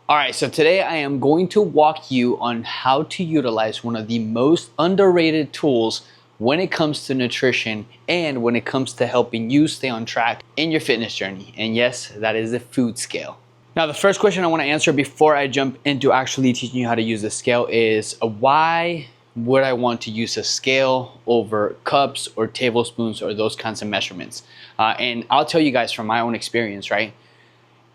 All right, so today I am going to walk you on how to utilize one of the most underrated tools when it comes to nutrition and when it comes to helping you stay on track in your fitness journey. And yes, that is the food scale. Now, the first question I want to answer before I jump into actually teaching you how to use the scale is why would I want to use a scale over cups or tablespoons or those kinds of measurements? And I'll tell you guys from my own experience, right?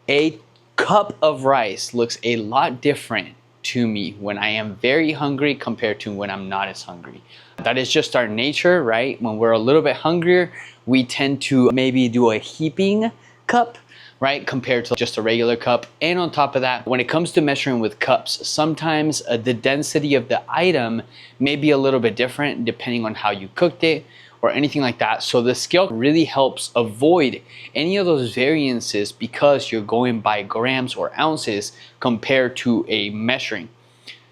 A cup of rice looks a lot different to me when I am very hungry compared to when I'm not as hungry. That is just our nature, right? When we're a little bit hungrier, we tend to maybe do a heaping cup, right? Compared to just a regular cup. And on top of that, when it comes to measuring with cups, sometimes the density of the item may be a little bit different depending on how you cooked it or anything like that. So the scale really helps avoid any of those variances because you're going by grams or ounces compared to a measuring.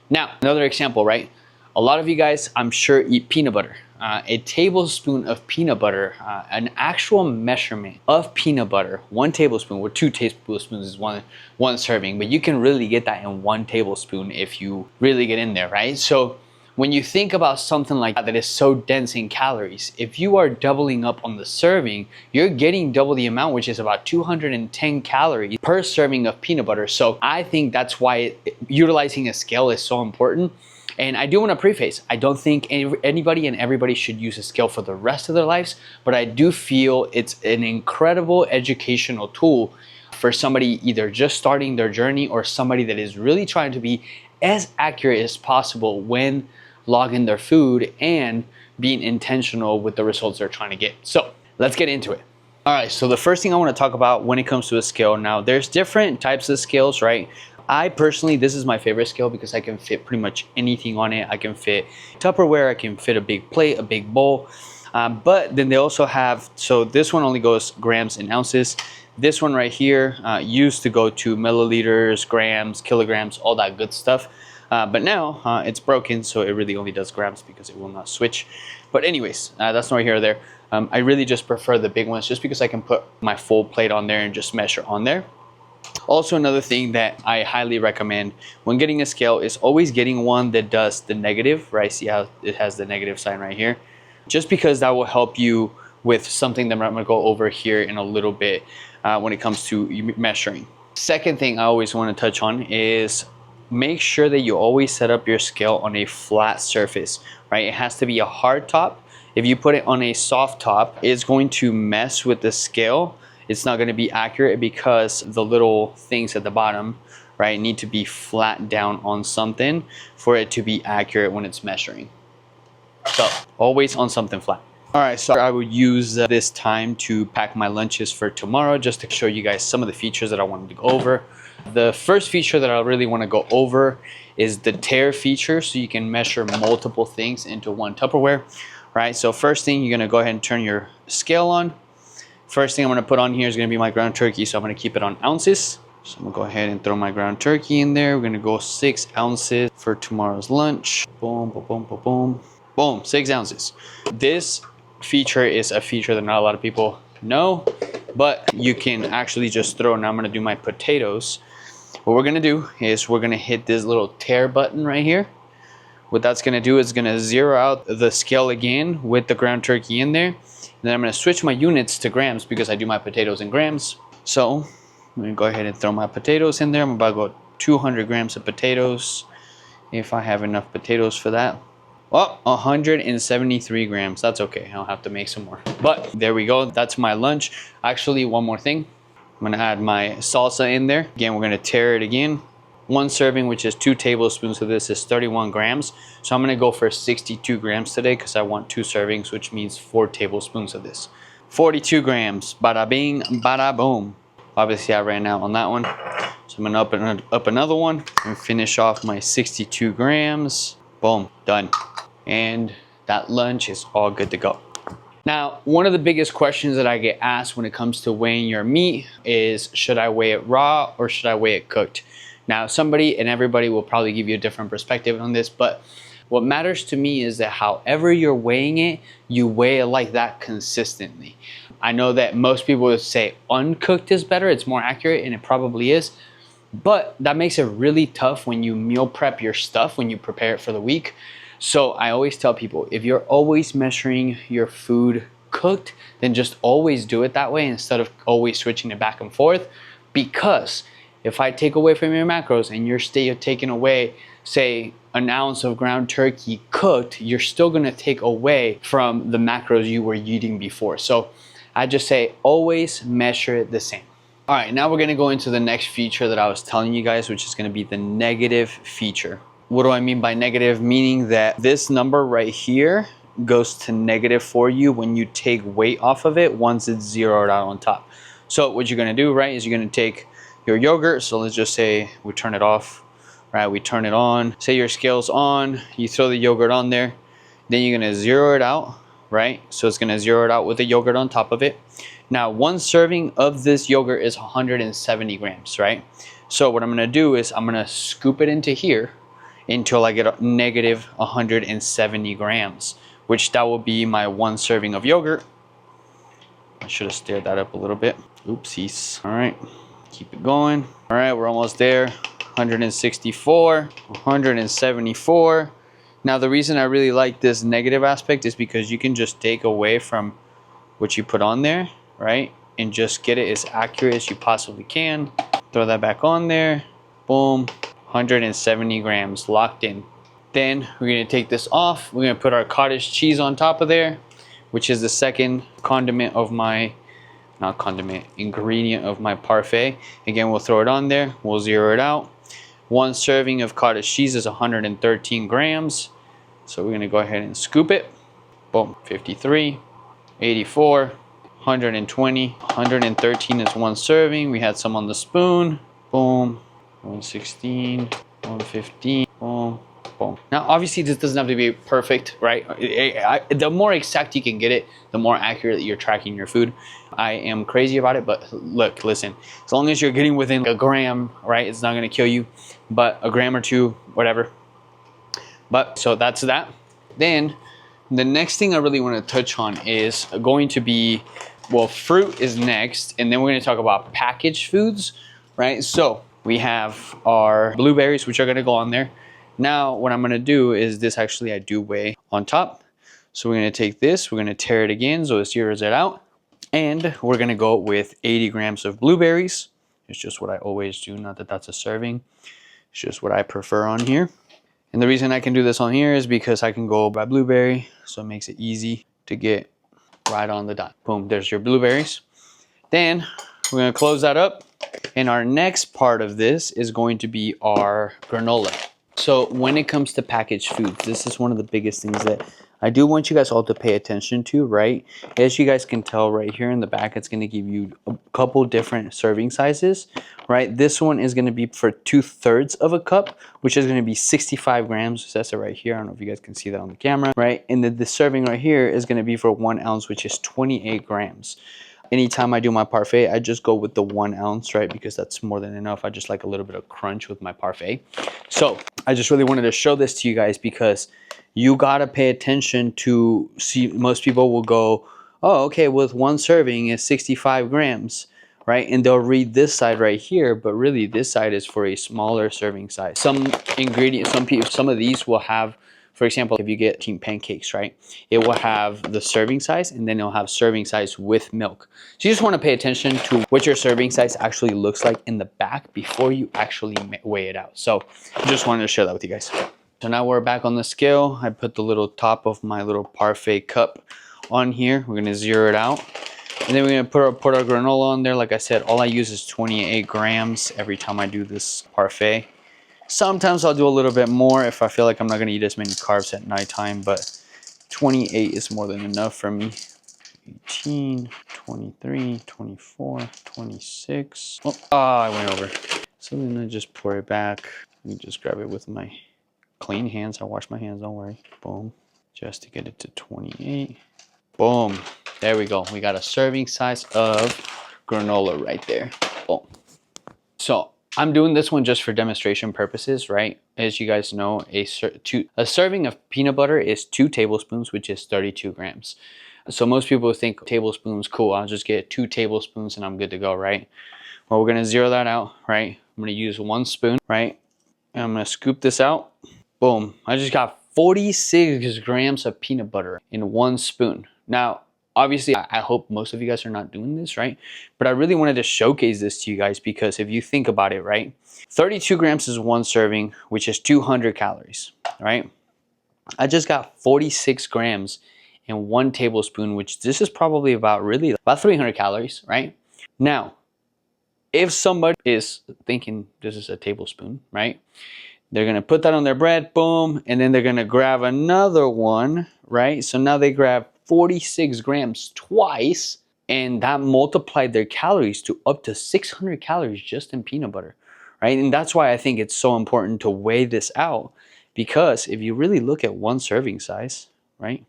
Now, another example, right? A lot of you guys, I'm sure, eat peanut butter. A tablespoon of peanut butter, an actual measurement of peanut butter, 1 tablespoon or 2 tablespoons is one serving, but you can really get that in 1 tablespoon if you really get in there, right? So when you think about something like that is so dense in calories, if you are doubling up on the serving, you're getting double the amount, which is about 210 calories per serving of peanut butter. So I think that's why utilizing a scale is so important. And I do want to preface, I don't think anybody and everybody should use a scale for the rest of their lives, but I do feel it's an incredible educational tool for somebody either just starting their journey or somebody that is really trying to be as accurate as possible when logging their food and being intentional with the results they're trying to get. So let's get into it. All right, so the first thing I want to talk about when it comes to a scale, now there's different types of scales, right? I personally, this is my favorite scale because I can fit pretty much anything on it. I can fit Tupperware, I can fit a big plate, a big bowl. But then they also have, so this one only goes grams and ounces. This one right here used to go to milliliters, grams, kilograms, all that good stuff. But now it's broken, so it really only does grams because it will not switch. But anyways, that's not here or there. I really just prefer the big ones just because I can put my full plate on there and just measure on there. Also, another thing that I highly recommend when getting a scale is always getting one that does the negative, right? See how it has the negative sign right here? Just because that will help you with something that I'm gonna go over here in a little bit when it comes to measuring. Second thing I always wanna touch on is make sure that you always set up your scale on a flat surface, right? It has to be a hard top. If you put it on a soft top, it's going to mess with the scale. It's not gonna be accurate because the little things at the bottom, right, need to be flat down on something for it to be accurate when it's measuring. So always on something flat. All right, so I would use this time to pack my lunches for tomorrow just to show you guys some of the features that I wanted to go over. The first feature that I really want to go over is the tare feature, so you can measure multiple things into one Tupperware, right? So first thing, you're going to go ahead and turn your scale on. First thing I'm going to put on here is going to be my ground turkey, so I'm going to keep it on ounces. So I'm going to go ahead and throw my ground turkey in there. We're going to go 6 ounces for tomorrow's lunch. Boom, boom, boom, boom, boom. Boom, 6 ounces. This feature is a feature that not a lot of people know, but you can actually just throw. Now I'm going to do my potatoes. What we're gonna do is we're gonna hit this little tare button right here. What that's gonna do is gonna zero out the scale again with the ground turkey in there. And then I'm gonna switch my units to grams because I do my potatoes in grams. So I'm gonna go ahead and throw my potatoes in there. I'm about to go 200 grams of potatoes if I have enough potatoes for that. Well, 173 grams. That's okay. I'll have to make some more. But there we go. That's my lunch. Actually, one more thing. I'm gonna add my salsa in there. Again, we're gonna tare it again. 1 serving, which is 2 tablespoons of this, is 31 grams. So I'm gonna go for 62 grams today because I want 2 servings, which means 4 tablespoons of this. 42 grams, bada bing, bada boom. Obviously I ran out on that one. So I'm gonna up another one and finish off my 62 grams. Boom, done. And that lunch is all good to go. Now, one of the biggest questions that I get asked when it comes to weighing your meat is, should I weigh it raw or should I weigh it cooked? Now, somebody and everybody will probably give you a different perspective on this, but what matters to me is that however you're weighing it, you weigh it like that consistently. I know that most people would say uncooked is better, it's more accurate, and it probably is. But that makes it really tough when you meal prep your stuff, when you prepare it for the week. So I always tell people, if you're always measuring your food cooked, then just always do it that way instead of always switching it back and forth. Because if I take away from your macros and you're still taking away, say, an ounce of ground turkey cooked, you're still gonna take away from the macros you were eating before. So I just say always measure it the same. All right, now we're gonna go into the next feature that I was telling you guys, which is gonna be the negative feature. What do I mean by negative? Meaning that this number right here goes to negative for you when you take weight off of it once it's zeroed out on top. So what you're gonna do, right, is you're gonna take your yogurt. So let's just say we turn it off, right? We turn it on. Say your scale's on, you throw the yogurt on there, then you're gonna zero it out, right? So it's gonna zero it out with the yogurt on top of it. Now, one serving of this yogurt is 170 grams, right? So what I'm gonna do is I'm gonna scoop it into here until I get a negative 170 grams, which that will be my one serving of yogurt. I should have stirred that up a little bit. Oopsies. All right, keep it going. All right, we're almost there. 164, 174. Now, the reason I really like this negative aspect is because you can just take away from what you put on there, right? And just get it as accurate as you possibly can. Throw that back on there. Boom. 170 grams locked in. Then we're gonna take this off. We're gonna put our cottage cheese on top of there, which is the second condiment of my, not condiment, ingredient of my parfait. Again, we'll throw it on there. We'll zero it out. One serving of cottage cheese is 113 grams. So we're gonna go ahead and scoop it. Boom, 53, 84, 120, 113 is one serving. We had some on the spoon. Boom, 116, 115, boom, boom. Now, obviously, this doesn't have to be perfect, right? The more exact you can get it, the more accurate you're tracking your food. I am crazy about it, but look, listen, as long as you're getting within a gram, right, it's not gonna kill you, but a gram or two, whatever. But so that's that. Then the next thing I really want to touch on is going to be, well, fruit is next, and then we're going to talk about packaged foods, right? So we have our blueberries, which are going to go on there. Now, what I'm going to do is this, actually, I do weigh on top. So we're going to take this, we're going to tear it again, so it zeroes it out. And we're going to go with 80 grams of blueberries. It's just what I always do, not that that's a serving. It's just what I prefer on here. And the reason I can do this on here is because I can go by blueberry, so it makes it easy to get right on the dot. Boom, there's your blueberries. Then we're gonna close that up. And our next part of this is going to be our granola. So when it comes to packaged foods, this is one of the biggest things that I do want you guys all to pay attention to, right? As you guys can tell right here in the back, it's gonna give you a couple different serving sizes, right? This one is gonna be for 2/3 of a cup, which is gonna be 65 grams. So that's it right here. I don't know if you guys can see that on the camera, right? And then the serving right here is gonna be for 1 ounce, which is 28 grams. Anytime I do my parfait, I just go with the 1 ounce, right? Because that's more than enough. I just like a little bit of crunch with my parfait. So I just really wanted to show this to you guys because you gotta pay attention to see, most people will go, oh, okay, with one serving is 65 grams, right? And they'll read this side right here, but really this side is for a smaller serving size. Some ingredients, some of these will have, for example, if you get team pancakes, right? It will have the serving size and then it'll have serving size with milk. So you just wanna pay attention to what your serving size actually looks like in the back before you actually weigh it out. So just wanted to share that with you guys. So now we're back on the scale. I put the little top of my little parfait cup on here. We're gonna zero it out. And then we're gonna put our granola on there. Like I said, all I use is 28 grams every time I do this parfait. Sometimes I'll do a little bit more if I feel like I'm not gonna eat as many carbs at nighttime, but 28 is more than enough for me. 18, 23, 24, 26. Oh, I went over. So then I just pour it back. Let me just grab it with my clean hands. I wash my hands, don't worry. Boom. Just to get it to 28. Boom. There we go. We got a serving size of granola right there. Boom. So I'm doing this one just for demonstration purposes, right? As you guys know, a serving of peanut butter is 2 tablespoons, which is 32 grams. So most people think tablespoons, cool, I'll just get 2 tablespoons and I'm good to go, right? Well, we're gonna zero that out, right? I'm gonna use 1 spoon, right? And I'm gonna scoop this out. Boom, I just got 46 grams of peanut butter in 1 spoon. Now, obviously, I hope most of you guys are not doing this, right? But I really wanted to showcase this to you guys because if you think about it, right? 32 grams is 1 serving, which is 200 calories, right? I just got 46 grams in 1 tablespoon, which this is probably about 300 calories, right? Now, if somebody is thinking this is a tablespoon, right? They're gonna put that on their bread, boom, and then they're gonna grab another one, right? So now they grab 46 grams twice, and that multiplied their calories to up to 600 calories just in peanut butter, right? And that's why I think it's so important to weigh this out, because if you really look at 1 serving size, right?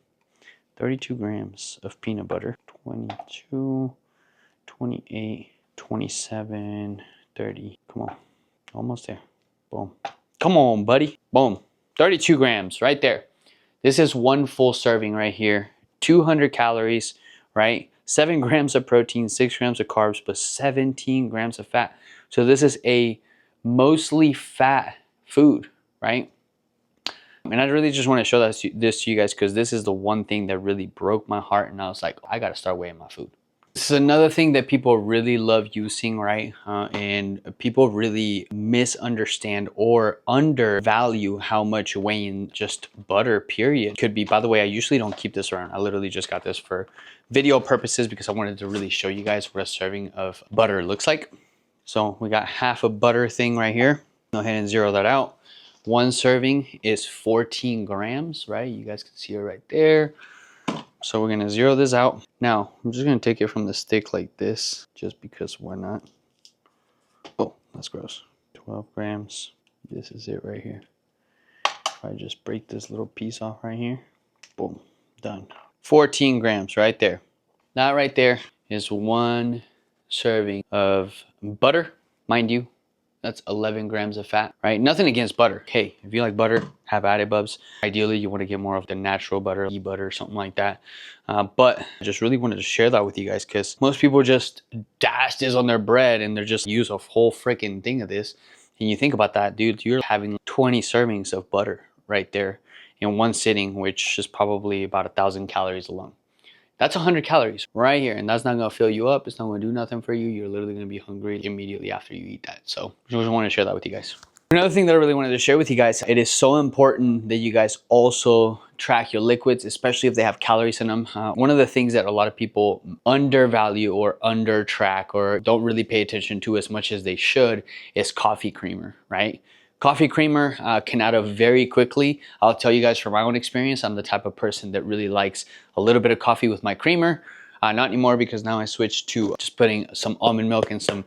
32 grams of peanut butter, 22, 28, 27, 30. Come on, almost there. Boom. Come on, buddy. Boom. 32 grams right there. This is 1 full serving right here. 200 calories, right? 7 grams of protein, 6 grams of carbs, but 17 grams of fat. So this is a mostly fat food, right? And I really just want to show this to you guys because this is the one thing that really broke my heart. And I was like, I got to start weighing my food. This is another thing that people really love using, right? And people really misunderstand or undervalue how much weighing just butter, period, could be. By the way, I usually don't keep this around. I literally just got this for video purposes because I wanted to really show you guys what a serving of butter looks like. So we got half a butter thing right here. Go ahead and zero that out. 1 serving is 14 grams, right? You guys can see it right there. So we're gonna zero this out. Now, I'm just gonna take it from the stick like this, just because why not? Oh, that's gross. 12 grams. This is it right here. If I just break this little piece off right here, boom, done. 14 grams right there. That right there is 1 serving of butter. Mind you, that's 11 grams of fat, right? Nothing against butter. Hey, if you like butter, have at it, bubs. Ideally, you want to get more of the natural butter, ghee butter, something like that. But I just really wanted to share that with you guys because most people just dash this on their bread and they're just use a whole freaking thing of this. And you think about that, dude, you're having 20 servings of butter right there in 1 sitting, which is probably about 1,000 calories alone. That's 100 calories right here, and that's not gonna fill you up. It's not gonna do nothing for you. You're literally gonna be hungry immediately after you eat that. So I just want to share that with you guys. Another thing that I really wanted to share with you guys, it is so important that you guys also track your liquids, especially if they have calories in them. One of the things that a lot of people undervalue or under track or don't really pay attention to as much as they should is coffee creamer, right? Coffee creamer can add up very quickly. I'll tell you guys from my own experience, I'm the type of person that really likes a little bit of coffee with my creamer. Not anymore because now I switched to just putting some almond milk and some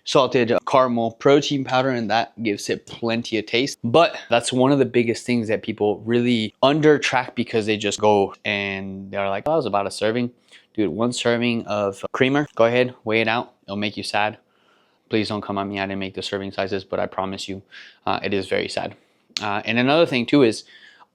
salted caramel protein powder, and that gives it plenty of taste. But that's one of the biggest things that people really under track because they just go and they're like, oh, it was about a serving. Dude, 1 serving of creamer, go ahead, weigh it out. It'll make you sad. Please don't come at me. I didn't make the serving sizes, but I promise you, it is very sad. And another thing too is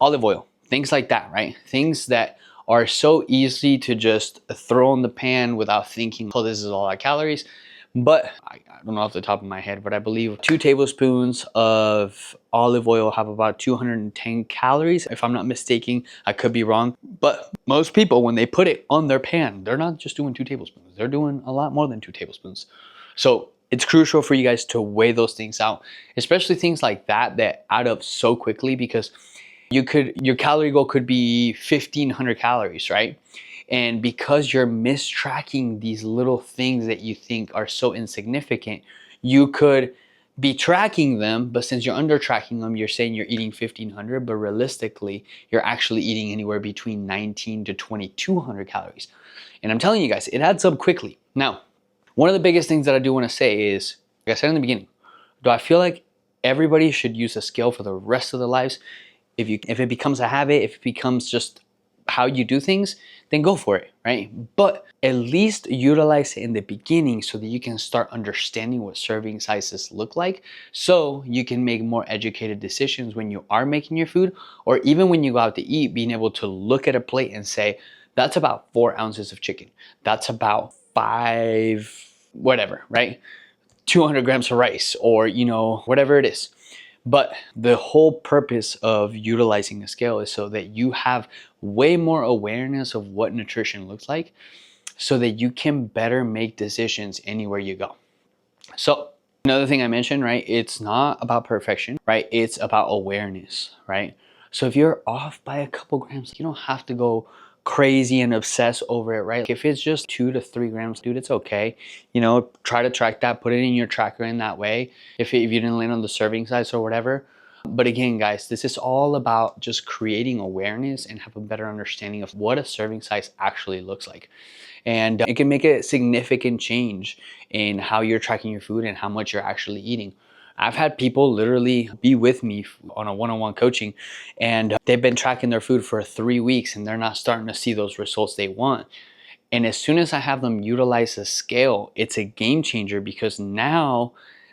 olive oil, things like that, right? Things that are so easy to just throw in the pan without thinking, oh, this is all our calories. But I don't know off the top of my head, but I believe 2 tablespoons of olive oil have about 210 calories, if I'm not mistaken. I could be wrong. But most people, when they put it on their pan, they're not just doing 2 tablespoons. They're doing a lot more than 2 tablespoons. So it's crucial for you guys to weigh those things out, especially things like that add up so quickly because your calorie goal could be 1,500 calories, right? And because you're mistracking these little things that you think are so insignificant, you could be tracking them, but since you're under tracking them, you're saying you're eating 1,500, but realistically, you're actually eating anywhere between 19 to 2,200 calories. And I'm telling you guys, it adds up quickly. Now, one of the biggest things that I do want to say is, like I said in the beginning, do I feel like everybody should use a scale for the rest of their lives? If it becomes a habit, if it becomes just how you do things, then go for it, right? But at least utilize it in the beginning so that you can start understanding what serving sizes look like so you can make more educated decisions when you are making your food, or even when you go out to eat, being able to look at a plate and say, that's about 4 ounces of chicken. That's about 5, whatever, right? 200 grams of rice, or, you know, whatever it is. But the whole purpose of utilizing a scale is so that you have way more awareness of what nutrition looks like, so that you can better make decisions anywhere you go. So another thing I mentioned, right? It's not about perfection, right? It's about awareness, right? So if you're off by a couple grams, you don't have to go crazy and obsess over it, right? If it's just 2 to 3 grams, dude, it's okay. You know, try to track that, put it in your tracker in that way. If you didn't land on the serving size or whatever. But again, guys, this is all about just creating awareness and have a better understanding of what a serving size actually looks like. And it can make a significant change in how you're tracking your food and how much you're actually eating. I've had people literally be with me on a one-on-one coaching, and they've been tracking their food for 3 weeks and they're not starting to see those results they want. And as soon as I have them utilize a scale, it's a game changer, because now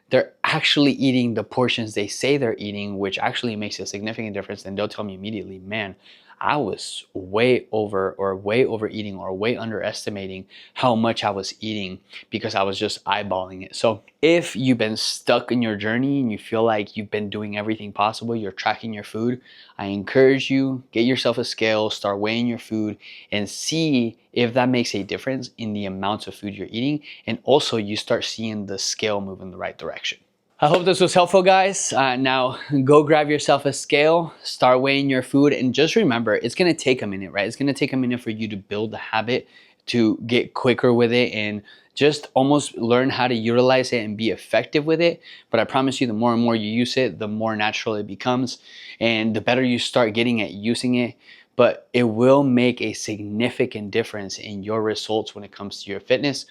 they're actually eating the portions they say they're eating, which actually makes a significant difference. And they'll tell me immediately, man, I was way overeating or way underestimating how much I was eating, because I was just eyeballing it. So if you've been stuck in your journey and you feel like you've been doing everything possible, you're tracking your food, I encourage you, get yourself a scale, start weighing your food, and see if that makes a difference in the amounts of food you're eating. And also you start seeing the scale move in the right direction. I hope this was helpful, guys. Now go grab yourself a scale, start weighing your food, and just remember, it's gonna take a minute, right? It's gonna take a minute for you to build the habit, to get quicker with it, and just almost learn how to utilize it and be effective with it. But I promise you, the more and more you use it, the more natural it becomes, and the better you start getting at using it. But it will make a significant difference in your results when it comes to your fitness.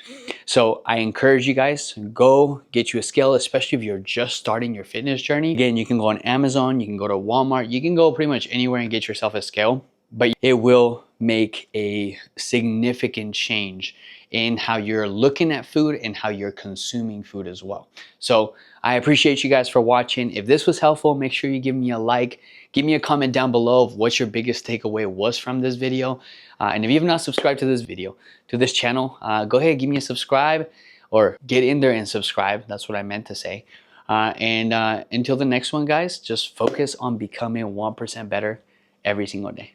So I encourage you guys, go get you a scale, especially if you're just starting your fitness journey. Again, you can go on Amazon, you can go to Walmart, you can go pretty much anywhere and get yourself a scale, but it will make a significant change in how you're looking at food and how you're consuming food as well. So I appreciate you guys for watching. If this was helpful, make sure you give me a like, give me a comment down below of what your biggest takeaway was from this video. And if you have not subscribed to this video, to this channel, go ahead, give me a subscribe, or get in there and subscribe. That's what I meant to say. Until the next one, guys, just focus on becoming 1% better every single day.